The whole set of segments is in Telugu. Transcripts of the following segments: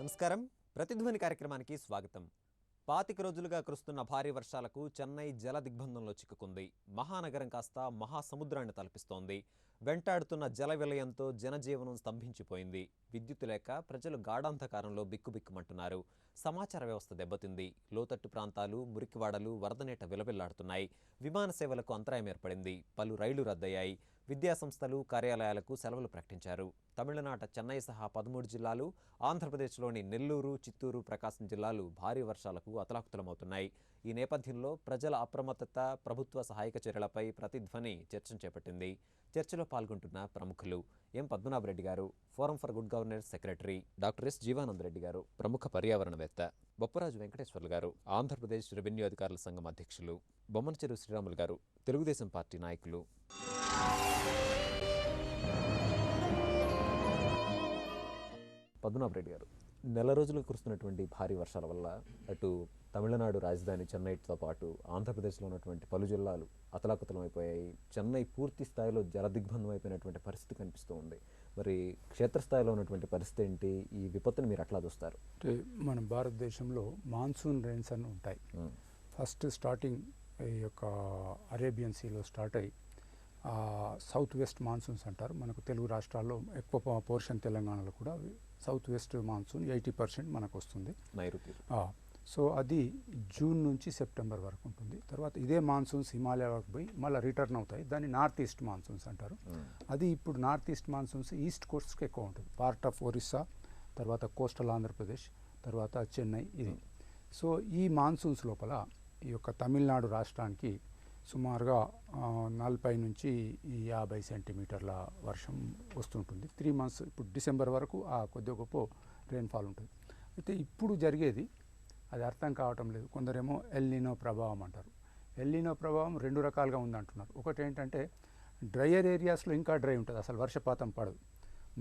నమస్కారం. ప్రతిధ్వని కార్యక్రమానికి స్వాగతం. 25 రోజులుగా కురుస్తున్న భారీ వర్షాలకు చెన్నై జల దిగ్బంధంలో చిక్కుకుంది. మహానగరం కాస్త మహాసముద్రాన్ని తలపిస్తోంది. వెంటాడుతున్న జల విలయంతో జనజీవనం స్తంభించిపోయింది. విద్యుత్ లేక ప్రజలు గాఢాంధకారంలో బిక్కుబిక్కుమంటున్నారు. సమాచార వ్యవస్థ దెబ్బతింది. లోతట్టు ప్రాంతాలు, మురికివాడలు వరదనీట విలవిల్లాడుతున్నాయి. విమాన సేవలకు అంతరాయం ఏర్పడింది. పలు రైళ్లు రద్దయ్యాయి. విద్యాసంస్థలు, కార్యాలయాలకు సెలవులు ప్రకటించారు. తమిళనాట చెన్నై సహా 13 జిల్లాలు, ఆంధ్రప్రదేశ్లోని నెల్లూరు, చిత్తూరు, ప్రకాశం జిల్లాలు భారీ వర్షాలకు అతలాకుతలమవుతున్నాయి. ఈ నేపథ్యంలో ప్రజల అప్రమత్తత, ప్రభుత్వ సహాయక చర్యలపై ప్రతిధ్వని చర్చను చేపట్టింది. చర్చలో పాల్గొంటున్న ప్రముఖులు ఎం పద్మనాభరెడ్డి గారు, forum for good governance secretary, doctor S Jeevananda Reddy గారు, ప్రముఖ పర్యావరణవేత్త, బొప్పరాజు వెంకటేశ్వర్లు గారు, ఆంధ్రప్రదేశ్ రెవెన్యూ అధికారుల సంఘం అధ్యక్షులు, బొమ్మనచెరు శ్రీరాములు గారు, తెలుగుదేశం పార్టీ నాయకులు. పద్మనాభరెడ్డి గారు, నెల రోజులు కురుస్తున్నటువంటి భారీ వర్షాల వల్ల అటు తమిళనాడు రాజధాని చెన్నైతో పాటు ఆంధ్రప్రదేశ్లో ఉన్నటువంటి పలు జిల్లాలు అతలాకుతలం అయిపోయాయి. చెన్నై పూర్తి స్థాయిలో జలదిగ్బంధం అయిపోయినటువంటి పరిస్థితి కనిపిస్తూ ఉంది. మరి క్షేత్రస్థాయిలో ఉన్నటువంటి పరిస్థితి ఏంటి? ఈ విపత్తుని మీరు ఎట్లా చూస్తారు? అంటే మన భారతదేశంలో మాన్సూన్ రెయిన్స్ అని ఉంటాయి. ఫస్ట్ స్టార్టింగ్ ఈ యొక్క అరేబియన్ సీలో స్టార్ట్ అయ్యి సౌత్ వెస్ట్ మాన్సూన్స్ అంటారు. మనకు తెలుగు రాష్ట్రాల్లో ఎక్కువ పోర్షన్ తెలంగాణలో కూడా సౌత్ వెస్ట్ మాన్సూన్ 80% మనకు వస్తుంది. సో అది జూన్ నుంచి సెప్టెంబర్ వరకు ఉంటుంది. తర్వాత ఇదే మాన్సూన్స్ హిమాలయ వరకు పోయి మళ్ళీ రిటర్న్ అవుతాయి. దాన్ని నార్త్ ఈస్ట్ మాన్సూన్స్ అంటారు. అది ఇప్పుడు నార్త్ ఈస్ట్ మాన్సూన్స్ ఈస్ట్ కోస్ట్కి ఎక్కువ ఉంటుంది. పార్ట్ ఆఫ్ ఒరిస్సా, తర్వాత కోస్టల్ ఆంధ్రప్రదేశ్, తర్వాత చెన్నై ఇది. సో ఈ మాన్సూన్స్ లోపల ఈ యొక్క తమిళనాడు రాష్ట్రానికి సుమారుగా 40 నుంచి 50 సెంటీమీటర్ల వర్షం వస్తుంటుంది. 3 months ఇప్పుడు డిసెంబర్ వరకు ఆ కొద్ది గొప్ప రెయిన్ఫాల్ ఉంటుంది. అయితే ఇప్పుడు జరిగేది అది అర్థం కావటం లేదు. కొందరేమో ఎల్నినో ప్రభావం అంటారు. ఎల్నినో ప్రభావం 2 రకాలుగా ఉందంటున్నారు. ఒకటి ఏంటంటే డ్రైయర్ ఏరియాస్లో ఇంకా డ్రై ఉంటుంది, అసలు వర్షపాతం పడదు.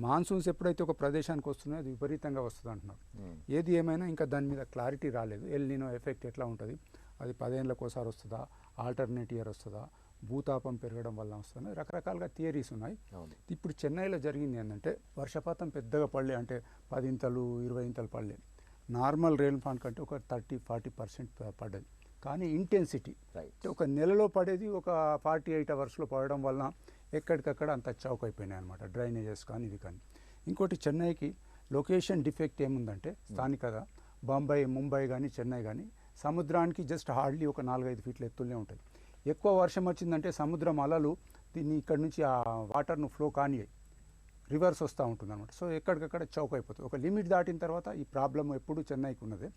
మాన్సూన్స్ ఎప్పుడైతే ఒక ప్రదేశానికి వస్తున్నాయో అది విపరీతంగా వస్తుంది అంటున్నారు. ఏది ఏమైనా ఇంకా దాని మీద క్లారిటీ రాలేదు. ఎల్నినో ఎఫెక్ట్ ఎట్లా ఉంటుంది, అది 10 ఏళ్ళకి ఒకసారి వస్తుందా, ఆల్టర్నేట్ ఇయర్ వస్తుందా, భూతాపం పెరగడం వల్ల వస్తుందా, రకరకాలుగా థియరీస్ ఉన్నాయి. ఇప్పుడు చెన్నైలో జరిగింది ఏంటంటే వర్షపాతం పెద్దగా పడలే, అంటే 10 ఇంతలు 20 ఇంతలు పడలే. నార్మల్ రెయిన్ఫాల్ కంటే ఒక 30-40% పడ్డది. కానీ ఇంటెన్సిటీ ఒక నెలలో పడేది ఒక 48 అవర్స్లో పడడం వలన ఎక్కడికక్కడ అంత చౌక్ అయిపోయినాయి అనమాట, డ్రైనేజెస్ కానీ ఇది కానీ. ఇంకోటి చెన్నైకి లొకేషన్ డిఫెక్ట్ ఏముందంటే స్థానికగా బాంబే, ముంబై కానీ చెన్నై కానీ సముద్రానికి జస్ట్ హార్డ్లీ ఒక 4-5 ఫీట్ల ఎత్తులనే ఉంటుంది. ఎక్కువ వర్షం వచ్చిందంటే సముద్రం అలలు దీన్ని ఇక్కడ నుంచి ఆ వాటర్ను ఫ్లో కానీ రివర్స్ వస్తూ ఉంటుంది అనమాట. సో ఎక్కడికక్కడ చౌక్ అయిపోతుంది. ఒక లిమిట్ దాటిన తర్వాత ఈ ప్రాబ్లం ఎప్పుడు చెన్నైకి ఉన్నదే.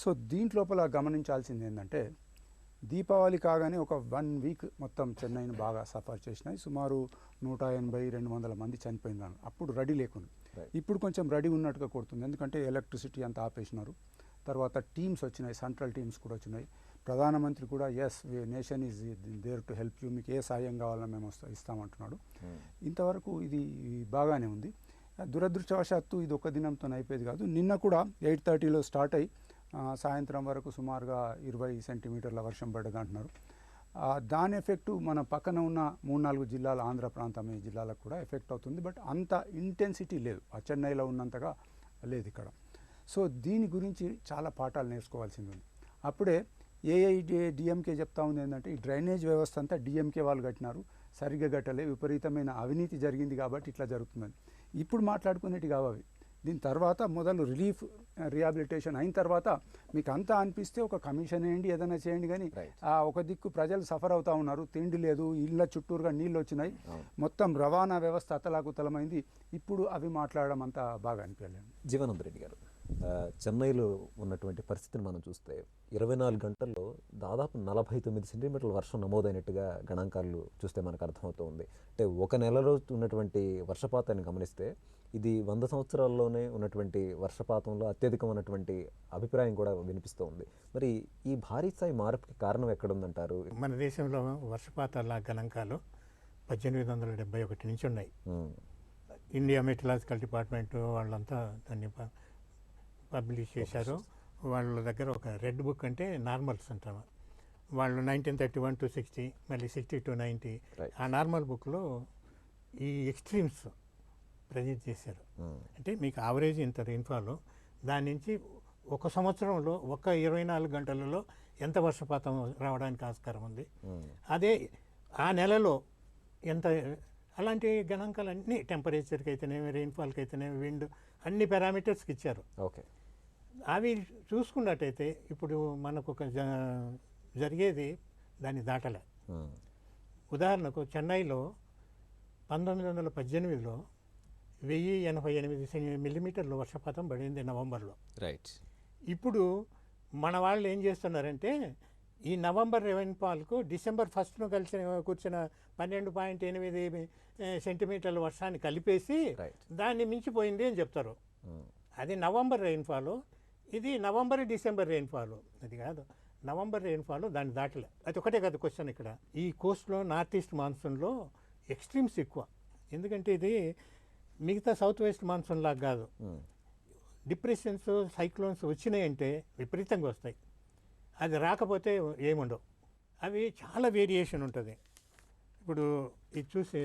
సో దీంట్లోపల గమనించాల్సింది ఏంటంటే దీపావళి కాగానే ఒక 1 week మొత్తం చెన్నైని బాగా సఫర్ చేసినాయి. సుమారు 180-200 మంది చనిపోయింది. అప్పుడు రెడీ లేకుండా ఇప్పుడు కొంచెం రెడీ ఉన్నట్టుగా కొడుతుంది. ఎందుకంటే ఎలక్ట్రిసిటీ అంతా ఆపేసినారు. తర్వాత టీమ్స్ వచ్చినాయి, సెంట్రల్ టీమ్స్ కూడా వచ్చినాయి. ప్రధానమంత్రి కూడా as nation is there to help you, మీకు ఏ సాయం కావాలన్నా మేము ఇస్తామంటున్నాడు. ఇంతవరకు ఇది బాగానే ఉంది. దురదృష్టవశాత్తు ఇది ఒక దినంతో అయిపోయేది కాదు. నిన్న కూడా 8:30లో స్టార్ట్ అయ్యి సాయంత్రం వరకు సుమారుగా 20 సెంటీమీటర్ల వర్షం పడ్డది అంటున్నారు. దాని ఎఫెక్టు మన పక్కన ఉన్న 3-4 జిల్లాల ఆంధ్ర ప్రాంతం ఈ జిల్లాలకు కూడా ఎఫెక్ట్ అవుతుంది. బట్ అంత ఇంటెన్సిటీ లేదు, ఆ చెన్నైలో ఉన్నంతగా లేదు ఇక్కడ. సో దీని గురించి చాలా పాఠాలు నేర్చుకోవాల్సింది ఉంది. అప్పుడే డిఎంకే చెప్తా ఉంది ఏంటంటే ఈ డ్రైనేజ్ వ్యవస్థ అంతా డిఎంకే వాళ్ళు కట్టినారు, సరిగ్గా కట్టలే, విపరీతమైన అవినీతి జరిగింది కాబట్టి ఇట్లా జరుగుతుందని. ఇప్పుడు మాట్లాడుకునేవి కావు అవి. దీని తర్వాత మొదలు రిలీఫ్ రిహాబిలిటేషన్ అయిన తర్వాత మీకు అంతా అనిపిస్తే ఒక కమిషన్ వేయండి, ఏదైనా చేయండి. కానీ ఒక దిక్కు ప్రజలు సఫర్ అవుతూ ఉన్నారు, తిండి లేదు, ఇళ్ళ చుట్టూరుగా నీళ్ళు వచ్చినాయి, మొత్తం రవాణా వ్యవస్థ అతలాకుతలమైంది. ఇప్పుడు అవి మాట్లాడడం అంతా బాగా అనిపించలేదు. జీవానంద రెడ్డి గారు, చెన్నైలో ఉన్నటువంటి పరిస్థితిని మనం చూస్తే 24 గంటల్లో దాదాపు 49 సెంటీమీటర్ల వర్షం నమోదైనట్టుగా గణాంకాలు చూస్తే మనకు అర్థమవుతూ ఉంది. అంటే ఒక నెలలో ఉన్నటువంటి వర్షపాతాన్ని గమనిస్తే ఇది 100 సంవత్సరాల్లోనే ఉన్నటువంటి వర్షపాతంలో అత్యధికమైనటువంటి అభిప్రాయం కూడా వినిపిస్తూ ఉంది. మరి ఈ భారీ స్థాయి మార్పుకి కారణం ఎక్కడుందంటారు? మన దేశంలో వర్షపాతాల గణాంకాలు 1871 నుంచి ఉన్నాయి. ఇండియా మెటలాజికల్ డిపార్ట్మెంట్ వాళ్ళంతా దాన్ని పబ్లిష్ చేశారు. వాళ్ళ దగ్గర ఒక రెడ్ బుక్ అంటే నార్మల్స్ అంటారు. వాళ్ళు 1931 to 60, మళ్ళీ 60 to 90 ఆ నార్మల్ బుక్లో ఈ ఎక్స్ట్రీమ్స్ ప్రజెంట్ చేశారు. అంటే మీకు యావరేజ్ ఇంత రెయిన్ఫాల్ దాని నుంచి ఒక సంవత్సరంలో 24 గంటలలో ఎంత వర్షపాతం రావడానికి ఆస్కారం ఉంది, అదే ఆ నెలలో ఎంత, అలాంటి గణాంకాలన్నీ టెంపరేచర్కి అయితేనేమి, రెయిన్ఫాల్కి అయితేనేమి, విండ్, అన్ని పారామీటర్స్కి ఇచ్చారు. ఓకే. అవి చూసుకున్నట్టయితే ఇప్పుడు మనకు ఒక జరిగేది దాన్ని దాటలే. ఉదాహరణకు చెన్నైలో 1918లో 1088 మిల్లీమీటర్ల వర్షపాతం పడింది నవంబర్లో. రైట్. ఇప్పుడు మన వాళ్ళు ఏం చేస్తున్నారంటే ఈ నవంబర్ రెయిన్ఫాల్కు డిసెంబర్ 1ను కూర్చున్న 12.8 సెంటీమీటర్ల వర్షాన్ని కలిపేసి దాన్ని మించిపోయింది అని చెప్తారు. అది నవంబర్ రెయిన్ఫాలు, ఇది నవంబర్ డిసెంబర్ రెయిన్ఫాలు. అది కాదు, నవంబర్ రెయిన్ఫాల్ దాన్ని దాటలే. అది ఒకటే కదా క్వశ్చన్ ఇక్కడ. ఈ కోస్ట్లో నార్త్ ఈస్ట్ మాన్సూన్లో ఎక్స్ట్రీమ్స్ ఎక్కువ. ఎందుకంటే ఇది మిగతా సౌత్ వెస్ట్ మాన్సూన్ లాగా కాదు. డిప్రెషన్స్, సైక్లోన్స్ వచ్చినాయంటే విపరీతంగా వస్తాయి, అది రాకపోతే ఏముండవు. అవి చాలా వేరియేషన్ ఉంటుంది. ఇప్పుడు ఇది చూసి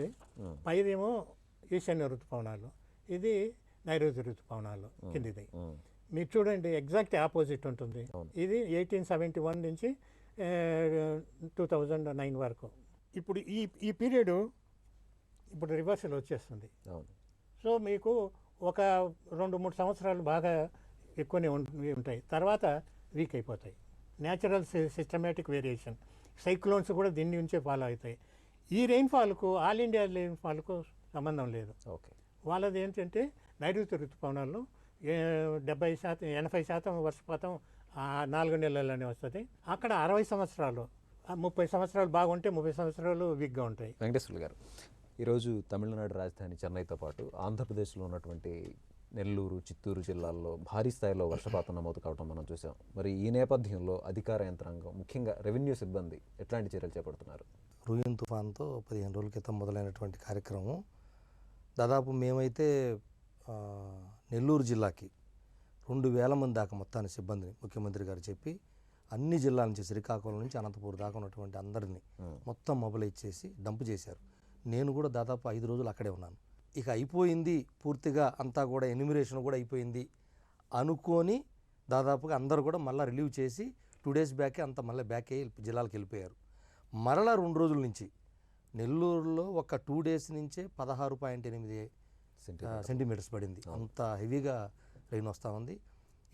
పైదేమో ఈశాన్య ఋతుపవనాలు, ఇది నైరుతి ఋతుపవనాలు కిందిది. మీరు చూడండి, ఎగ్జాక్ట్ ఆపోజిట్ ఉంటుంది. ఇది 1871 నుంచి 2009 వరకు. ఇప్పుడు ఈ పీరియడ్ ఇప్పుడు రివర్సల్ వచ్చేస్తుంది. సో మీకు ఒక 2-3 సంవత్సరాలు బాగా ఎక్కువనే ఉంటాయి, తర్వాత వీక్ అయిపోతాయి. న్యాచురల్ సిస్టమేటిక్ వేరియేషన్, సైక్లోన్స్ కూడా దీని నుంచే ఫాలో అవుతాయి. ఈ రెయిన్ఫాల్కు ఆల్ ఇండియా రెయిన్ఫాల్కు సంబంధం లేదు. ఓకే. వాళ్ళది ఏంటంటే నైరుతి ఋతుపవనాల్లో 70%, 80% వర్షపాతం 4 నెలల్లోనే వస్తుంది. అక్కడ 60 సంవత్సరాలు, 30 సంవత్సరాలు బాగుంటే 30 సంవత్సరాలు వీక్గా ఉంటాయి. వెంకటేశ్వర గారు, ఈరోజు తమిళనాడు రాజధాని చెన్నైతో పాటు ఆంధ్రప్రదేశ్లో ఉన్నటువంటి నెల్లూరు, చిత్తూరు జిల్లాల్లో భారీ స్థాయిలో వర్షపాతం నమోదు కావడం మనం చూసాం. మరి ఈ నేపథ్యంలో అధికార యంత్రాంగం, ముఖ్యంగా రెవెన్యూ సిబ్బంది ఎట్లాంటి చర్యలు చేపడుతున్నారు? రూయన్ తుఫాన్తో 15 రోజుల క్రితం మొదలైనటువంటి కార్యక్రమం దాదాపు మేమైతే నెల్లూరు జిల్లాకి 2000 మంది దాకా మొత్తాన్ని సిబ్బందిని ముఖ్యమంత్రి గారు చెప్పి అన్ని జిల్లాల నుంచి, శ్రీకాకుళం నుంచి అనంతపురం దాకా ఉన్నటువంటి అందరినీ మొత్తం మొబైలైజ్ చేసి డంప్ చేశారు. నేను కూడా దాదాపు 5 రోజులు అక్కడే ఉన్నాను. ఇక అయిపోయింది పూర్తిగా, అంతా కూడా ఎన్యూమిరేషన్ కూడా అయిపోయింది అనుకొని దాదాపుగా అందరూ కూడా మళ్ళీ రిలీవ్ చేసి 2 days బ్యాకే అంతా మళ్ళీ బ్యాక్ అయ్యి జిల్లాలకు వెళ్ళిపోయారు. మరలా 2 రోజుల నుంచి నెల్లూరులో ఒక 2 days నుంచే 16.8 సెంటీమీటర్స్ పడింది. అంత హెవీగా రెయిన్ వస్తూ ఉంది.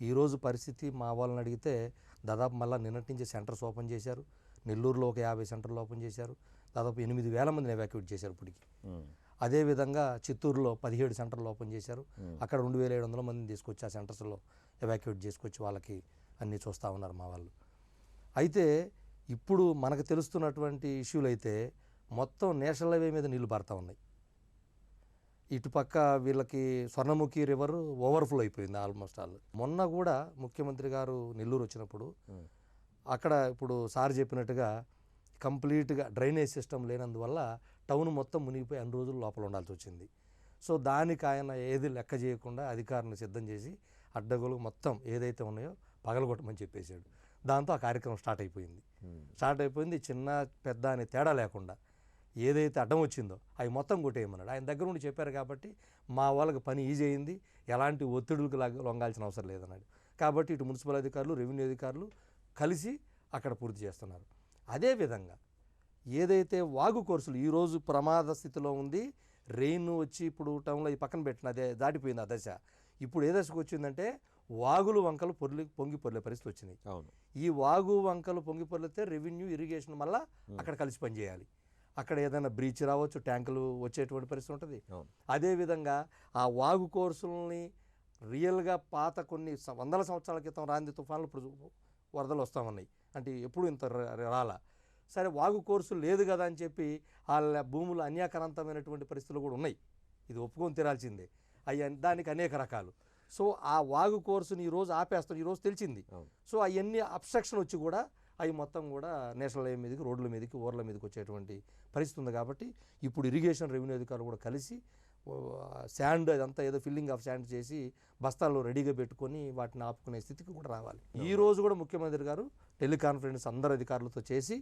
ఈరోజు పరిస్థితి మా వాళ్ళని అడిగితే దాదాపు మళ్ళీ నిన్నటి నుంచి సెంటర్స్ ఓపెన్ చేశారు. నెల్లూరులో ఒక 50 సెంటర్లు ఓపెన్ చేశారు. దాదాపు 8,000 మందిని ఎవాక్యుయేట్ చేశారు ఇప్పటికి. అదేవిధంగా చిత్తూరులో 17 సెంటర్లు ఓపెన్ చేశారు. అక్కడ 2,700 మందిని తీసుకొచ్చి ఆ సెంటర్స్లో ఎవాక్యుయేట్ చేసుకొచ్చి వాళ్ళకి అన్నీ చూస్తూ ఉన్నారు మా వాళ్ళు. అయితే ఇప్పుడు మనకు తెలుస్తున్నటువంటి ఇష్యూలు అయితే మొత్తం నేషనల్ హైవే మీద నీళ్లు పారుతూ ఉన్నాయి. ఇటుపక్క వీళ్ళకి స్వర్ణముఖి రివర్ ఓవర్ఫ్లో అయిపోయింది ఆల్మోస్ట్ ఆల్. మొన్న కూడా ముఖ్యమంత్రి గారు నెల్లూరు వచ్చినప్పుడు అక్కడ ఇప్పుడు సార్ చెప్పినట్టుగా కంప్లీట్గా డ్రైనేజ్ సిస్టమ్ లేనందువల్ల టౌన్ మొత్తం మునిగిపోయి అన్ని రోజులు లోపల ఉండాల్సి వచ్చింది. సో దానికి ఆయన ఏది లెక్క చేయకుండా అధికారులను సిద్ధం చేసి అడ్డగోలు మొత్తం ఏదైతే ఉన్నాయో పగలగొట్టమని చెప్పేశాడు. దాంతో ఆ కార్యక్రమం స్టార్ట్ అయిపోయింది. చిన్న పెద్ద అనే తేడా లేకుండా ఏదైతే అడ్డం వచ్చిందో అవి మొత్తం కొట్టేయమన్నాడు. ఆయన దగ్గర ఉండి చెప్పారు కాబట్టి మా వాళ్ళకి పని ఈజీ అయింది, ఎలాంటి ఒత్తిడులకు లొంగాల్సిన అవసరం లేదన్నాడు. కాబట్టి ఇటు మున్సిపల్ అధికారులు, రెవెన్యూ అధికారులు కలిసి అక్కడ పూర్తి చేస్తున్నారు. అదేవిధంగా ఏదైతే వాగు కోర్సులు ఈరోజు ప్రమాద స్థితిలో ఉంది, రెయిన్ వచ్చి ఇప్పుడు టౌన్లో ఈ పక్కన పెట్టిన అదే దాటిపోయింది ఆ దశ. ఇప్పుడు ఏ దశకు వచ్చిందంటే వాగులు వంకలు పొంగి పొర్లే పరిస్థితి వచ్చినాయి. ఈ వాగు వంకలు పొంగి పొర్లితే రెవెన్యూ, ఇరిగేషన్ మళ్ళీ అక్కడ కలిసి పనిచేయాలి. అక్కడ ఏదైనా బ్రీచ్ రావచ్చు, ట్యాంకులు వచ్చేటువంటి పరిస్థితి ఉంటుంది. అదేవిధంగా ఆ వాగు కోర్సులని రియల్గా పాత కొన్ని 100 సంవత్సరాల క్రితం రాంది తుఫాన్లు ఇప్పుడు వరదలు వస్తూ ఉన్నాయి. అంటే ఎప్పుడు ఇంత రాలా. సరే వాగు కోర్సు లేదు కదా అని చెప్పి వాళ్ళ భూములు అన్యాక్రాంతమైనటువంటి పరిస్థితులు కూడా ఉన్నాయి. ఇది ఒప్పుకొని తీరాల్సిందే. దానికి అనేక రకాలు. సో ఆ వాగు కోర్సుని ఈరోజు ఆపేస్తాం, ఈరోజు తెలిసింది. సో అవన్నీ అబ్స్ట్రక్షన్ వచ్చి కూడా అవి మొత్తం కూడా నేషనల్ హైవే మీదకి, రోడ్ల మీదకి, ఊర్ల మీదకి వచ్చేటువంటి పరిస్థితి ఉంది. కాబట్టి ఇప్పుడు ఇరిగేషన్, రెవెన్యూ అధికారులు కూడా కలిసి శాండ్ అదంతా ఏదో ఫిల్లింగ్ ఆఫ్ శాండ్ చేసి బస్తాల్లో రెడీగా పెట్టుకొని వాటిని ఆపుకునే స్థితికి కూడా రావాలి. ఈ రోజు కూడా ముఖ్యమంత్రి గారు టెలికాన్ఫరెన్స్ అందరు అధికారులతో చేసి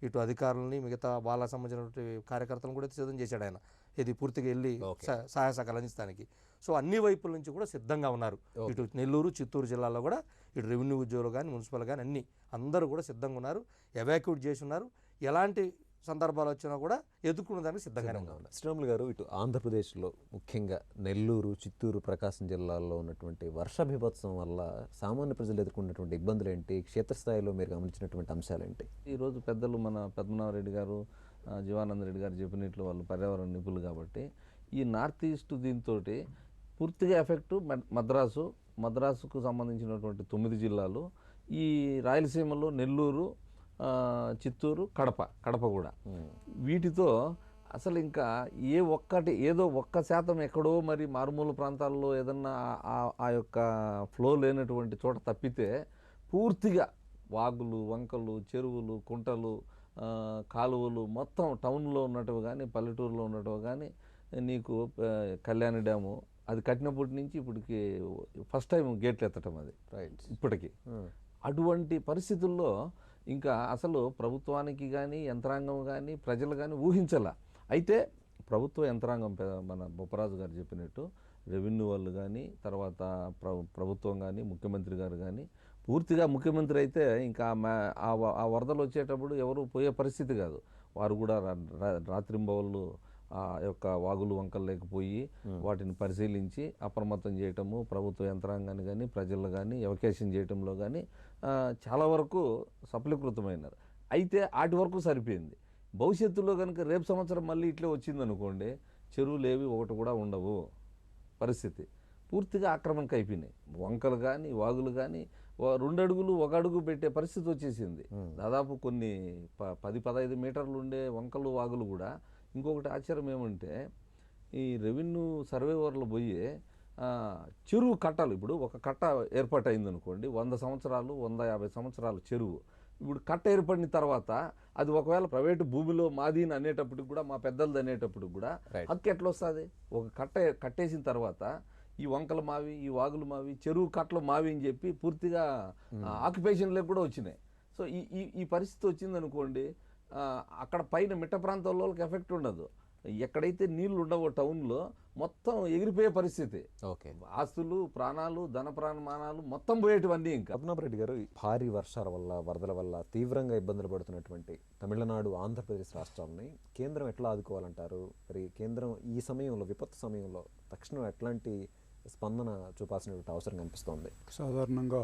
ఇటు అధికారులని, మిగతా వాళ్ళకి సంబంధించినటువంటి కార్యకర్తలను కూడా సిద్ధం చేశాడు ఆయన. ఇది పూర్తిగా వెళ్ళి Okay. సహాయ సహకారాలు అందించడానికి. సో అన్ని వైపుల నుంచి కూడా సిద్ధంగా ఉన్నారు. Okay. ఇటు నెల్లూరు చిత్తూరు జిల్లాలో కూడా ఇటు రెవెన్యూ ఉద్యోగులు కానీ మున్సిపల్ కానీ అన్ని అందరూ కూడా సిద్ధంగా ఉన్నారు. ఎవాక్యూట్ చేసి ఉన్నారు. ఎలాంటి సందర్భాలు వచ్చినా కూడా ఎదుర్కొనే దానికి సిద్ధంగానే ఉన్నారు. శ్రీరాములు గారు, ఇటు ఆంధ్రప్రదేశ్లో ముఖ్యంగా నెల్లూరు, చిత్తూరు, ప్రకాశం జిల్లాల్లో ఉన్నటువంటి వర్ష బీభత్సం వల్ల సామాన్య ప్రజలు ఎదుర్కొన్నటువంటి ఇబ్బందులు ఏంటి, క్షేత్రస్థాయిలో మీరు గమనించినటువంటి అంశాలు ఏంటి? ఈరోజు పెద్దలు మన పద్మనాభరెడ్డి గారు, జీవానంద రెడ్డి గారు చెప్పినట్లు వాళ్ళు పర్యావరణ నిపుణులు కాబట్టి ఈ నార్త్ ఈస్ట్ దీంతో పూర్తిగా ఎఫెక్టు మద్రాసుకు సంబంధించినటువంటి 9 జిల్లాలు, ఈ రాయలసీమలో నెల్లూరు, చిత్తూరు, కడప కూడా, వీటితో అసలు ఇంకా ఏదో 1% ఎక్కడో మరి మారుమూల ప్రాంతాల్లో ఏదన్నా ఆ యొక్క ఫ్లో లేనటువంటి చోట తప్పితే పూర్తిగా వాగులు, వంకలు, చెరువులు, కుంటలు, కాలువలు మొత్తం టౌన్లో ఉన్నట్టుగా కానీ పల్లెటూరులో ఉన్నట్టుగా కానీ, నీకు కళ్యాణి డ్యాము అది కట్టినప్పటి నుంచి ఇప్పటికి ఫస్ట్ టైం గేట్లు ఎత్తటం అది రైట్. ఇప్పటికి. అటువంటి పరిస్థితుల్లో ఇంకా అసలు ప్రభుత్వానికి కానీ యంత్రాంగం కానీ ప్రజలు కానీ ఊహించాల. అయితే ప్రభుత్వ యంత్రాంగం మన బొప్పరాజు గారు చెప్పినట్టు రెవెన్యూ వాళ్ళు కానీ, తర్వాత ప్రభుత్వం కానీ, ముఖ్యమంత్రి గారు కానీ, పూర్తిగా ముఖ్యమంత్రి అయితే ఇంకా ఆ వరదలు వచ్చేటప్పుడు ఎవరు పోయే పరిస్థితి కాదు. వారు కూడా రాత్రింబవళ్ళు ఆ యొక్క వాగులు వంకలు లేకపోయి వాటిని పరిశీలించి అప్రమత్తం చేయటము, ప్రభుత్వ యంత్రాంగాన్ని కానీ ప్రజలు కానీ ఎవకేషన్ చేయటంలో కానీ చాలా వరకు సఫలీకృతమైనారు. అయితే వాటి వరకు సరిపోయింది. భవిష్యత్తులో కనుక రేపు సంవత్సరం మళ్ళీ ఇట్లే వచ్చిందనుకోండి, చెరువులు ఏవి ఒకటి కూడా ఉండవు. పరిస్థితి పూర్తిగా ఆక్రమణకు అయిపోయినాయి. వంకలు కానీ వాగులు కానీ 2 అడుగులు 1 అడుగు పెట్టే పరిస్థితి వచ్చేసింది. దాదాపు కొన్ని 10-15 మీటర్లు ఉండే వంకలు వాగులు కూడా. ఇంకొకటి ఆశ్చర్యం ఏమంటే, ఈ రెవెన్యూ సర్వేవర్లు పోయి చెరువు కట్టలు, ఇప్పుడు ఒక కట్ట ఏర్పాటు అయిందనుకోండి, 100 సంవత్సరాలు 150 సంవత్సరాలు చెరువు, ఇప్పుడు కట్ట ఏర్పడిన తర్వాత అది ఒకవేళ ప్రైవేటు భూమిలో మాది అనేటప్పటికి కూడా, మా పెద్దలది అనేటప్పటికి కూడా హక్కు ఎట్లా వస్తుంది? ఒక కట్టేసిన తర్వాత ఈ వంకలు మావి, ఈ వాగులు మావి, చెరువు కట్టలు మావి అని చెప్పి పూర్తిగా ఆక్యుపేషన్లకు కూడా వచ్చినాయి. సో ఈ పరిస్థితి వచ్చిందనుకోండి, అక్కడ పైన మిట్ట ప్రాంతాల్లో ఎఫెక్ట్ ఉండదు. ఎక్కడైతే నీళ్లు ఉండవో టౌన్లో మొత్తం ఎగిరిపోయే పరిస్థితి. ఓకే. ఆస్తులు, ప్రాణాలు, ధన ప్రాణమానాలు మొత్తం పోయేటివన్నీ. ఇంకా పద్మనాభరెడ్డి గారు, భారీ వర్షాల వల్ల, వరదల వల్ల తీవ్రంగా ఇబ్బందులు పడుతున్నటువంటి తమిళనాడు, ఆంధ్రప్రదేశ్ రాష్ట్రాలని కేంద్రం ఎట్లా ఆదుకోవాలంటారు? మరి కేంద్రం ఈ సమయంలో, విపత్తు సమయంలో తక్షణం ఎట్లాంటి స్పందన చూపాల్సినటువంటి అవసరం కనిపిస్తోంది? సాధారణంగా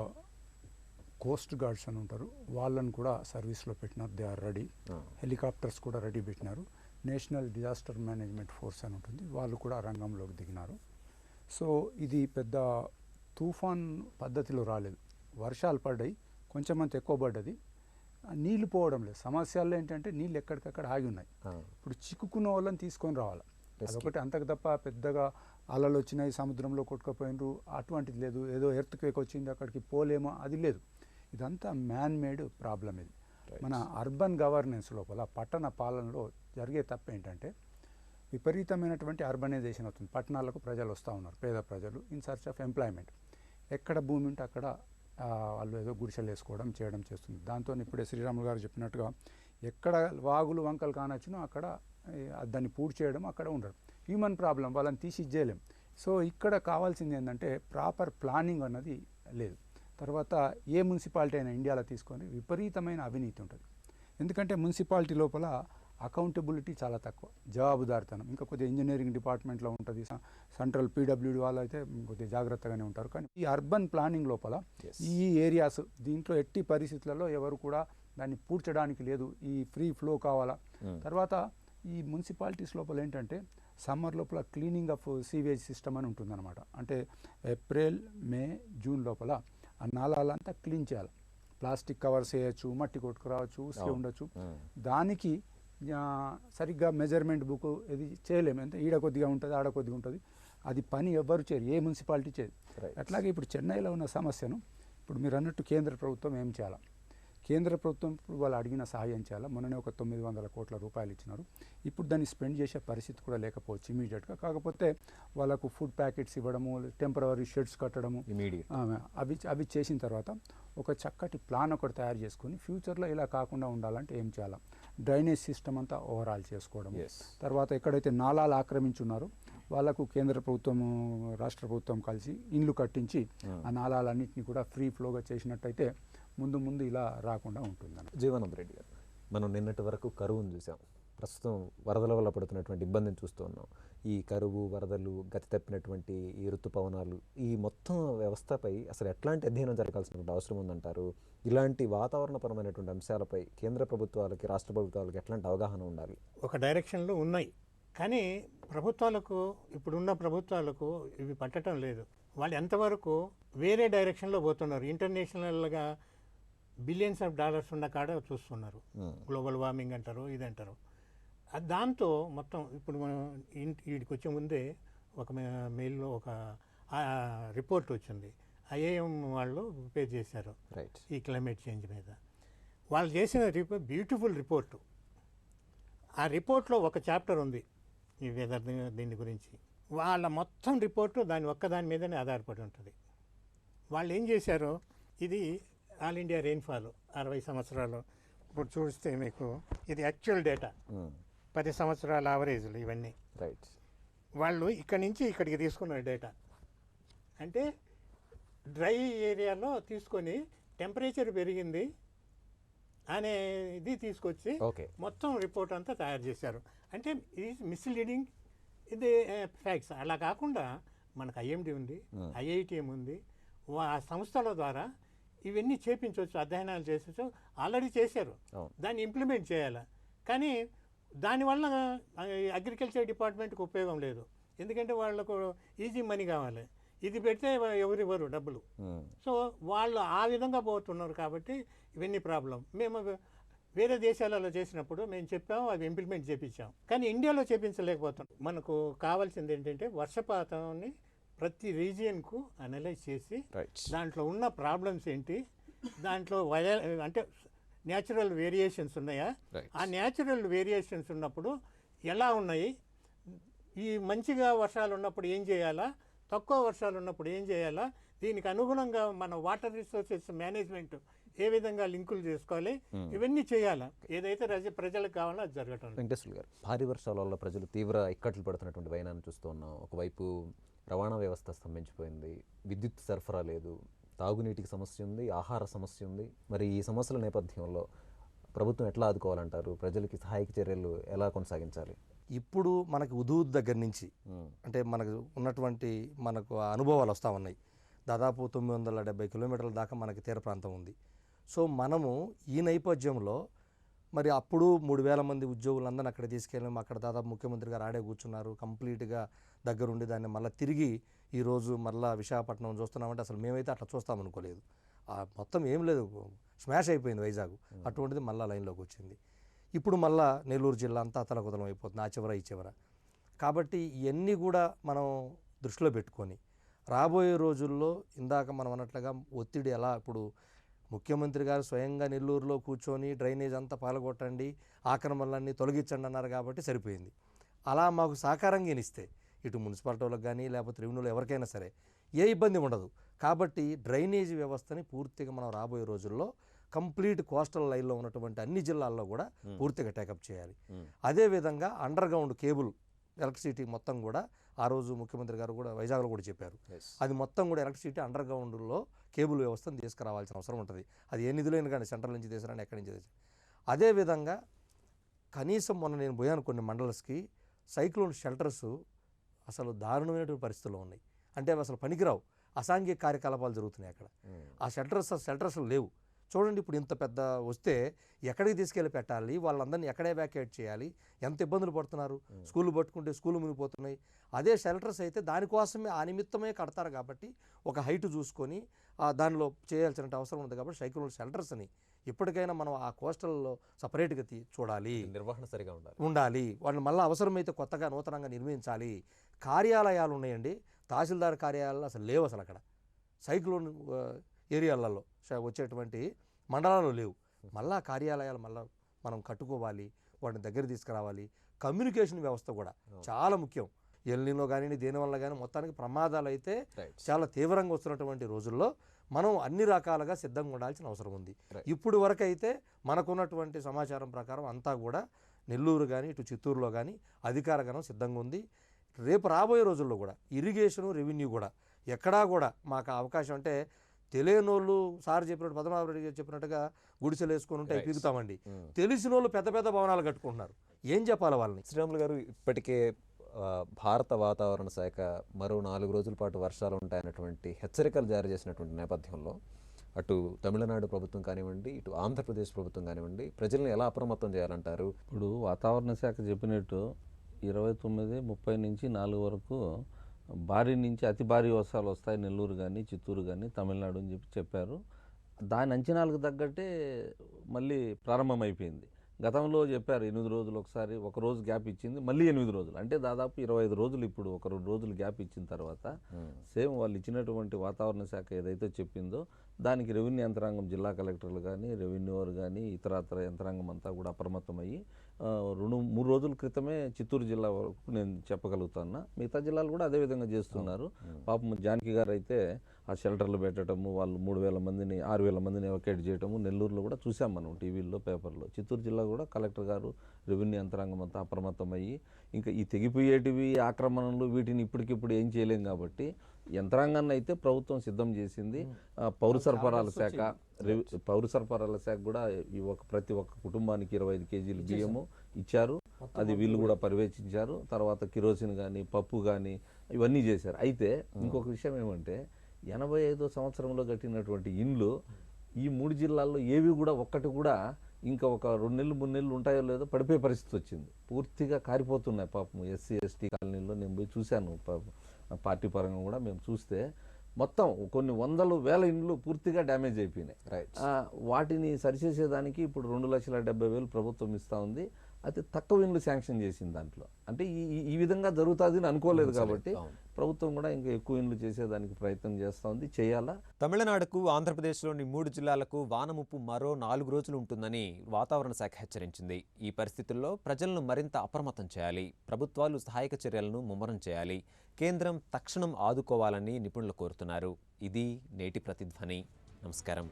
కోస్ట్ గార్డ్స్ అని ఉంటారు, వాళ్ళని కూడా సర్వీస్లో పెట్టినారు. They are ready. హెలికాప్టర్స్ కూడా రెడీ పెట్టినారు. నేషనల్ డిజాస్టర్ మేనేజ్మెంట్ ఫోర్స్ అని ఉంటుంది, వాళ్ళు కూడా రంగంలోకి దిగినారు. సో ఇది పెద్ద తుఫాన్ పద్ధతిలో రాలేదు. వర్షాలు పడ్డాయి, కొంచెం అంత ఎక్కువ పడ్డది, నీళ్లు పోవడం లేదు. సమస్యల్లో ఏంటంటే నీళ్ళు ఎక్కడికక్కడ ఆగి ఉన్నాయి. ఇప్పుడు చిక్కుకున్న వాళ్ళని తీసుకొని రావాలి, అదొకటి. అంతకు తప్ప పెద్దగా అలలు వచ్చినాయి, సముద్రంలో కొట్టుకుపోయినరు అటువంటిది లేదు. ఏదో ఎర్త్క్వేక్ వచ్చింది అక్కడికి పోలేమో, అది లేదు. ఇదంతా మ్యాన్ మేడ్ ప్రాబ్లం. ఇది మన అర్బన్ గవర్నెన్స్ లోపల, పట్టణ పాలనలో జరిగే తప్పు ఏంటంటే, విపరీతమైనటువంటి అర్బనైజేషన్ అవుతుంది. పట్టణాలకు ప్రజలు వస్తూ ఉన్నారు, పేద ప్రజలు, ఇన్ సర్చ్ ఆఫ్ ఎంప్లాయ్మెంట్. ఎక్కడ భూమి ఉంటే అక్కడ వాళ్ళు ఏదో గుడిసెలు వేసుకోవడం చేయడం చేస్తుంది. దాంతో ఇప్పుడే శ్రీరాములు గారు చెప్పినట్టుగా ఎక్కడ వాగులు వంకలు కానొచ్చినో అక్కడ దాన్ని పూర్తి చేయడం, అక్కడ ఉండడం. హ్యూమన్ ప్రాబ్లం, వాళ్ళని తీసి చేయలేం. సో ఇక్కడ కావాల్సింది ఏంటంటే ప్రాపర్ ప్లానింగ్ అన్నది లేదు. తర్వాత ఏ మున్సిపాలిటీ అయినా ఇండియాలో తీసుకొని విపరీతమైన అవినీతి ఉంటుంది. ఎందుకంటే మున్సిపాలిటీ లోపల అకౌంటబిలిటీ చాలా తక్కువ, జవాబుదారితనం ఇంకా కొద్దిగా ఇంజనీరింగ్ డిపార్ట్మెంట్లో ఉంటుంది. సెంట్రల్ పీడబ్ల్యూడీ వాళ్ళు అయితే కొద్దిగా జాగ్రత్తగానే ఉంటారు. కానీ ఈ అర్బన్ ప్లానింగ్ లోపల ఈ ఏరియాస్, దీంట్లో ఎట్టి పరిస్థితులలో ఎవరు కూడా దాన్ని పూడ్చడానికి లేదు. ఈ ఫ్రీ ఫ్లో కావాలా. తర్వాత ఈ మున్సిపాలిటీస్ లోపల ఏంటంటే సమ్మర్ లోపల క్లీనింగ్ ఆఫ్ సీవేజ్ సిస్టమ్ అని ఉంటుందన్నమాట. అంటే ఏప్రిల్, మే, జూన్ లోపల ఆ నాలాలంతా క్లీన్ చేయాలి. ప్లాస్టిక్ కవర్స్ వేయచ్చు, మట్టి కొట్టుకురావచ్చు, ఉసిరి ఉండొచ్చు. దానికి సరిగ్గా మెజర్మెంట్ బుక్ ఇది చేయలేము. అంటే ఈడ కొద్దిగా ఉంటుంది, ఆడ కొద్దిగా ఉంటుంది. అది పని ఎవ్వరు చేయరు, ఏ మున్సిపాలిటీ చేయదు. అట్లాగే ఇప్పుడు చెన్నైలో ఉన్న సమస్యను ఇప్పుడు మీరు అన్నట్టు కేంద్ర ప్రభుత్వం ఏం చేయాలి? కేంద్ర ప్రభుత్వం ఇప్పుడు వాళ్ళు అడిగిన సహాయం చేయాలి. మొన్ననే ఒక 900 కోట్ల రూపాయలు ఇచ్చినారు. ఇప్పుడు దాన్ని స్పెండ్ చేసే పరిస్థితి కూడా లేకపోవచ్చు ఇమీడియట్గా. కాకపోతే వాళ్ళకు ఫుడ్ ప్యాకెట్స్ ఇవ్వడము, టెంపరరీ షెడ్స్ కట్టడము, ఇమీడియట్ అవి చేసిన తర్వాత ఒక చక్కటి ప్లాన్ ఒకటి తయారు చేసుకొని ఫ్యూచర్లో ఇలా కాకుండా ఉండాలంటే ఏం చేయాలి, డ్రైనేజ్ సిస్టమ్ అంతా ఓవరాల్ చేసుకోవడం. తర్వాత ఎక్కడైతే నాలాలు ఆక్రమించున్నారో వాళ్ళకు కేంద్ర ప్రభుత్వము రాష్ట్ర ప్రభుత్వం కలిసి ఇండ్లు కట్టించి ఆ నాలాలన్నింటినీ కూడా ఫ్రీ ఫ్లోగా చేసినట్టయితే ముందు ఇలా రాకుండా ఉంటుందని. జీవనానంద రెడ్డి గారు, మనం నిన్నటి వరకు కరువును చూసాం, ప్రస్తుతం వరదల వల్ల పడుతున్నటువంటి ఇబ్బందిని చూస్తూ ఉన్నాం. ఈ కరువు, వరదలు, గతి తప్పినటువంటి ఈ ఋతుపవనాలు, ఈ మొత్తం వ్యవస్థపై అసలు ఎట్లాంటి అధ్యయనం జరగాల్సినటువంటి అవసరం ఉందంటారు? ఇలాంటి వాతావరణపరమైనటువంటి అంశాలపై కేంద్ర ప్రభుత్వాలకి, రాష్ట్ర ప్రభుత్వాలకి ఎట్లాంటి అవగాహన ఉండాలి? ఒక డైరెక్షన్లో ఉన్నాయి, కానీ ప్రభుత్వాలకు, ఇప్పుడున్న ప్రభుత్వాలకు ఇవి పట్టడం లేదు. వాళ్ళు ఎంతవరకు వేరే డైరెక్షన్లో పోతున్నారు. ఇంటర్నేషనల్గా బిలియన్స్ ఆఫ్ డాలర్స్ ఉన్న కాడ చూస్తున్నారు. గ్లోబల్ వార్మింగ్ అంటారు, ఇది అంటారు. దాంతో మొత్తం ఇప్పుడు మనం వీడికి వచ్చే ముందే ఒక మెయిల్లో ఒక రిపోర్ట్ వచ్చింది. ఐఏఎం వాళ్ళు ప్రిపేర్ చేశారు ఈ క్లైమేట్ చేంజ్ మీద. వాళ్ళు చేసిన బ్యూటిఫుల్ రిపోర్టు. ఆ రిపోర్ట్లో ఒక చాప్టర్ ఉంది ఈ వెదర్ దీని గురించి. వాళ్ళ మొత్తం రిపోర్టు ఒక్కదాని మీదనే ఆధారపడి ఉంటుంది. వాళ్ళు ఏం చేశారో, ఇది ఆల్ ఇండియా రెయిన్ఫాల్ 60 సంవత్సరాలు. ఇప్పుడు చూస్తే మీకు ఇది యాక్చువల్ డేటా, 10 సంవత్సరాల యావరేజ్లు ఇవన్నీ. వాళ్ళు ఇక్కడి నుంచి ఇక్కడికి తీసుకున్న డేటా అంటే డ్రై ఏరియాలో తీసుకొని టెంపరేచర్ పెరిగింది అనే ఇది తీసుకొచ్చి మొత్తం రిపోర్ట్ అంతా తయారు చేశారు. అంటే ఇది మిస్లీడింగ్, ఇది ఫ్యాక్ట్స్. అలా కాకుండా మనకు ఐఎండి ఉంది, ఐఐటిఎం ఉంది, ఆ సంస్థల ద్వారా ఇవన్నీ చేపించవచ్చు, అధ్యయనాలు చేసవచ్చు. ఆల్రెడీ చేశారు, దాన్ని ఇంప్లిమెంట్ చేయాలి. కానీ దానివల్ల అగ్రికల్చర్ డిపార్ట్మెంట్కి ఉపయోగం లేదు. ఎందుకంటే వాళ్ళకు ఈజీ మనీ కావాలి, ఇది పెడితే ఎవరివ్వరు డబ్బులు. సో వాళ్ళు ఆ విధంగా పోతున్నారు. కాబట్టి ఇవన్నీ ప్రాబ్లం. మేము వేరే దేశాలలో చేసినప్పుడు మేము చెప్పాము, అవి ఇంప్లిమెంట్ చేయించాం. కానీ ఇండియాలో చేయించలేకపోతాం. మనకు కావాల్సింది ఏంటంటే వర్షపాతాన్ని ప్రతి రీజియన్కు అనలైజ్ చేసి దాంట్లో ఉన్న ప్రాబ్లమ్స్ ఏంటి, దాంట్లో అంటే న్యాచురల్ వేరియేషన్స్ ఉన్నాయా, ఆ న్యాచురల్ వేరియేషన్స్ ఉన్నప్పుడు ఎలా ఉన్నాయి, ఈ మంచిగా వర్షాలు ఉన్నప్పుడు ఏం చేయాలా, తక్కువ వర్షాలు ఉన్నప్పుడు ఏం చేయాలా, దీనికి అనుగుణంగా మన వాటర్ రిసోర్సెస్ మేనేజ్మెంట్ ఏ విధంగా లింకులు చేసుకోవాలి, ఇవన్నీ చేయాలా. ఏదైతే ప్రజలకు కావాలో అది జరగటం. వెంకటేశ్వర గారు, భారీ వర్షాల వల్ల ప్రజలు తీవ్ర ఇక్కట్లు పడుతున్నటువంటి వైనాన్ని చూస్తూ ఉన్నాం. ఒకవైపు రవాణా వ్యవస్థ స్తంభించిపోయింది, విద్యుత్ సరఫరా లేదు, తాగునీటికి సమస్య ఉంది, ఆహార సమస్య ఉంది. మరి ఈ సమస్యల నేపథ్యంలో ప్రభుత్వం ఎట్లా ఆదుకోవాలంటారు? ప్రజలకి సహాయక చర్యలు ఎలా కొనసాగించాలి? ఇప్పుడు మనకు ఉదూద్ దగ్గర నుంచి అంటే మనకు ఉన్నటువంటి మనకు అనుభవాలు వస్తూ ఉన్నాయి. దాదాపు 970 కిలోమీటర్ల దాకా మనకి తీర ప్రాంతం ఉంది. సో మనము ఈ నేపథ్యంలో మరి అప్పుడు 3000 మంది ఉద్యోగులందరినీ అక్కడ తీసుకెళ్ళాము. అక్కడ దాదాపు ముఖ్యమంత్రి గారు ఆడే కూర్చున్నారు, కంప్లీట్గా దగ్గరుండి దాన్ని మళ్ళీ తిరిగి ఈరోజు మళ్ళీ విశాఖపట్నం చూస్తున్నామంటే అసలు మేమైతే అట్లా చూస్తామనుకోలేదు. మొత్తం ఏం లేదు, స్మాష్ అయిపోయింది వైజాగ్. అటువంటిది మళ్ళీ లైన్లోకి వచ్చింది. ఇప్పుడు మళ్ళీ నెల్లూరు జిల్లా అంతా అతలకుతలం అయిపోతుంది, ఆ చివర ఈ చివర. కాబట్టి ఇవన్నీ కూడా మనం దృష్టిలో పెట్టుకొని రాబోయే రోజుల్లో ఇందాక మనం అన్నట్లుగా ఒత్తిడి ఎలా, ఇప్పుడు ముఖ్యమంత్రి గారు స్వయంగా నెల్లూరులో కూర్చొని డ్రైనేజ్ అంతా పాల్గొట్టండి, ఆక్రమణలన్నీ తొలగించండి అన్నారు కాబట్టి సరిపోయింది. అలా మాకు సహకారంగా ఇస్తే ఇటు మున్సిపాలిటీ వాళ్ళకి కానీ లేకపోతే రెవెన్యూలో ఎవరికైనా సరే ఏ ఇబ్బంది ఉండదు. కాబట్టి డ్రైనేజీ వ్యవస్థని పూర్తిగా మనం రాబోయే రోజుల్లో కంప్లీట్ కోస్టల్ లైన్లో ఉన్నటువంటి అన్ని జిల్లాల్లో కూడా పూర్తిగా టేకప్ చేయాలి. అదేవిధంగా అండర్ గ్రౌండ్ కేబుల్ ఎలక్ట్రిసిటీ మొత్తం కూడా ఆ రోజు ముఖ్యమంత్రి గారు కూడా వైజాగ్లో కూడా చెప్పారు. అది మొత్తం కూడా ఎలక్ట్రిసిటీ అండర్ గ్రౌండ్లో కేబుల్ వ్యవస్థను తీసుకురావాల్సిన అవసరం ఉంటుంది. అది ఏ నిధులైనా కానీ సెంట్రల్ నుంచి తీసుకురాని ఎక్కడి నుంచి తీసు. అదేవిధంగా కనీసం మొన్న నేను పోయాను కొన్ని మండల్స్కి, సైక్లోన్ షెల్టర్స్ అసలు దారుణమైనటువంటి పరిస్థితుల్లో ఉన్నాయి. అంటే అసలు పనికిరావు, అసాంఘిక కార్యకలాపాలు జరుగుతున్నాయి అక్కడ. ఆ షెల్టర్స్ లేవు. చూడండి, ఇప్పుడు ఇంత పెద్ద వస్తే ఎక్కడికి తీసుకెళ్ళి పెట్టాలి, వాళ్ళందరినీ ఎక్కడ ఎవాక్యుయేట్ చేయాలి, ఎంత ఇబ్బందులు పడుతున్నారు. స్కూళ్ళు పట్టుకుంటే స్కూళ్ళు మునిగిపోతున్నాయి. అదే షెల్టర్స్ అయితే దానికోసమే ఆ నిమిత్తమే కడతారు కాబట్టి ఒక హైట్ చూసుకొని దానిలో చేయాల్సిన అవసరం ఉంది. కాబట్టి సైక్లోన్ షెల్టర్స్ని ఇప్పటికైనా మనం ఆ కోస్టల్లో సపరేట్గా చూడాలి, నిర్వహణ సరిగా ఉండాలి. వాళ్ళని మళ్ళీ అవసరమైతే కొత్తగా నూతనంగా నిర్మించాలి. కార్యాలయాలు ఉన్నాయండి, తహసీల్దార్ కార్యాలయాలు అసలు లేవు. అసలు అక్కడ సైక్లోన్ ఏరియాలలో వచ్చేటువంటి మండలాలు లేవు. మళ్ళా కార్యాలయాలు మళ్ళీ మనం కట్టుకోవాలి, వాటిని దగ్గర తీసుకురావాలి. కమ్యూనికేషన్ వ్యవస్థ కూడా చాలా ముఖ్యం. ఎల్నిలో కానీ దేనివల్ల కానీ మొత్తానికి ప్రమాదాలు అయితే చాలా తీవ్రంగా వస్తున్నటువంటి రోజుల్లో మనం అన్ని రకాలుగా సిద్ధంగా ఉండాల్సిన అవసరం ఉంది. ఇప్పుడు వరకు అయితే మనకున్నటువంటి సమాచారం ప్రకారం అంతా కూడా నెల్లూరు కానీ ఇటు చిత్తూరులో కానీ అధికారగణం సిద్ధంగా ఉంది. రేపు రాబోయే రోజుల్లో కూడా ఇరిగేషను, రెవెన్యూ కూడా ఎక్కడా కూడా మాకు అవకాశం అంటే తెలియనోళ్ళు సార్ చెప్పినట్టు పద్మనాభ రెడ్డి గారు చెప్పినట్టుగా గుడిసెలు వేసుకొని ఉంటే పీకుతామండి. తెలిసిన వాళ్ళు పెద్ద పెద్ద భవనాలు కట్టుకుంటున్నారు. ఏం చెప్పాలి వాళ్ళని? శ్రీరాములు గారు, ఇప్పటికే భారత వాతావరణ శాఖ మరో 4 రోజుల పాటు వర్షాలు ఉంటాయన్నటువంటి హెచ్చరికలు జారీ చేసినటువంటి నేపథ్యంలో అటు తమిళనాడు ప్రభుత్వం కానివ్వండి, ఇటు ఆంధ్రప్రదేశ్ ప్రభుత్వం కానివ్వండి, ప్రజలను ఎలా అప్రమత్తం చేయాలంటారు? ఇప్పుడు వాతావరణ శాఖ చెప్పినట్టు 29, 30 నుంచి 4 వరకు భారీ నుంచి అతి భారీ వర్షాలు వస్తాయి నెల్లూరు కానీ, చిత్తూరు కానీ, తమిళనాడు అని చెప్పారు. దాని అంచనాలకు తగ్గట్టే మళ్ళీ ప్రారంభమైపోయింది. గతంలో చెప్పారు 8 రోజులు ఒకసారి, ఒక రోజు గ్యాప్ ఇచ్చింది, మళ్ళీ 8 రోజులు, అంటే దాదాపు 25 రోజులు. ఇప్పుడు ఒక 2 రోజులు గ్యాప్ ఇచ్చిన తర్వాత సేమ్ వాళ్ళు ఇచ్చినటువంటి వాతావరణ శాఖ ఏదైతే చెప్పిందో దానికి రెవెన్యూ యంత్రాంగం, జిల్లా కలెక్టర్లు కానీ, రెవెన్యూ వారు కానీ, ఇతరత్ర యంత్రాంగం అంతా కూడా అప్రమత్తమయ్యి 2-3 రోజుల క్రితమే చిత్తూరు జిల్లా వరకు నేను చెప్పగలుగుతాను. మిగతా జిల్లాలు కూడా అదేవిధంగా చేస్తున్నారు. పాపం జానకి గారు అయితే ఆ షెల్టర్లు పెట్టడము, వాళ్ళు 3,000 మందిని 6,000 మందిని ఎవకేట్ చేయడము నెల్లూరులో కూడా చూసాం మనం టీవీల్లో, పేపర్లో. చిత్తూరు జిల్లా కూడా కలెక్టర్ గారు, రెవెన్యూ యంత్రాంగం అంతా అప్రమత్తమయ్యి ఇంకా ఈ తెగిపోయేటివి ఆక్రమణలు వీటిని ఇప్పటికిప్పుడు ఏం చేయలేం కాబట్టి యంత్రాంగాన్ని అయితే ప్రభుత్వం సిద్ధం చేసింది. పౌర సరఫరాల శాఖ కూడా ప్రతి ఒక్క కుటుంబానికి 25 కేజీలు బియ్యము ఇచ్చారు. అది వీళ్ళు కూడా పర్యవేక్షించారు. తర్వాత కిరోసిన్ కానీ, పప్పు కానీ ఇవన్నీ చేశారు. అయితే ఇంకొక విషయం ఏమంటే 85వ సంవత్సరంలో కట్టినటువంటి ఇండ్లు ఈ 3 జిల్లాల్లో ఏవి కూడా ఒక్కటి కూడా ఇంకా ఒక 2 నెలలు 3 నెలలు ఉంటాయో లేదో పడిపోయే పరిస్థితి వచ్చింది. పూర్తిగా కారిపోతున్నాయి పాపం. ఎస్సీ ఎస్టీ కాలనీలో నేను పోయి చూశాను, పార్టీ పరంగా కూడా మేము చూస్తే మొత్తం కొన్ని వందలు వేల ఇండ్లు పూర్తిగా డ్యామేజ్ అయిపోయినాయి. వాటిని సరిచేసేదానికి ఇప్పుడు 2,70,000 ప్రభుత్వం ఇస్తూ ఉంది. అయితే తక్కువ ఇండ్లు శాంక్షన్ చేసింది దాంట్లో. అంటే ఈ విధంగా జరుగుతుంది అని అనుకోలేదు కాబట్టి ప్రభుత్వం కూడా ఇంకా ఎక్కువ ఇండ్లు చేసేదానికి ప్రయత్నం చేస్తూ ఉంది, చేయాలా. తమిళనాడుకు, ఆంధ్రప్రదేశ్లోని 3 జిల్లాలకు వానముప్పు మరో 4 రోజులు ఉంటుందని వాతావరణ శాఖ హెచ్చరించింది. ఈ పరిస్థితుల్లో ప్రజలను మరింత అప్రమత్తం చేయాలి. ప్రభుత్వాలు సహాయక చర్యలను ముమ్మరం చేయాలి. కేంద్రం తక్షణం ఆదుకోవాలని నిపుణులు కోరుతున్నారు. ఇది నేటి ప్రతిధ్వని. నమస్కారం.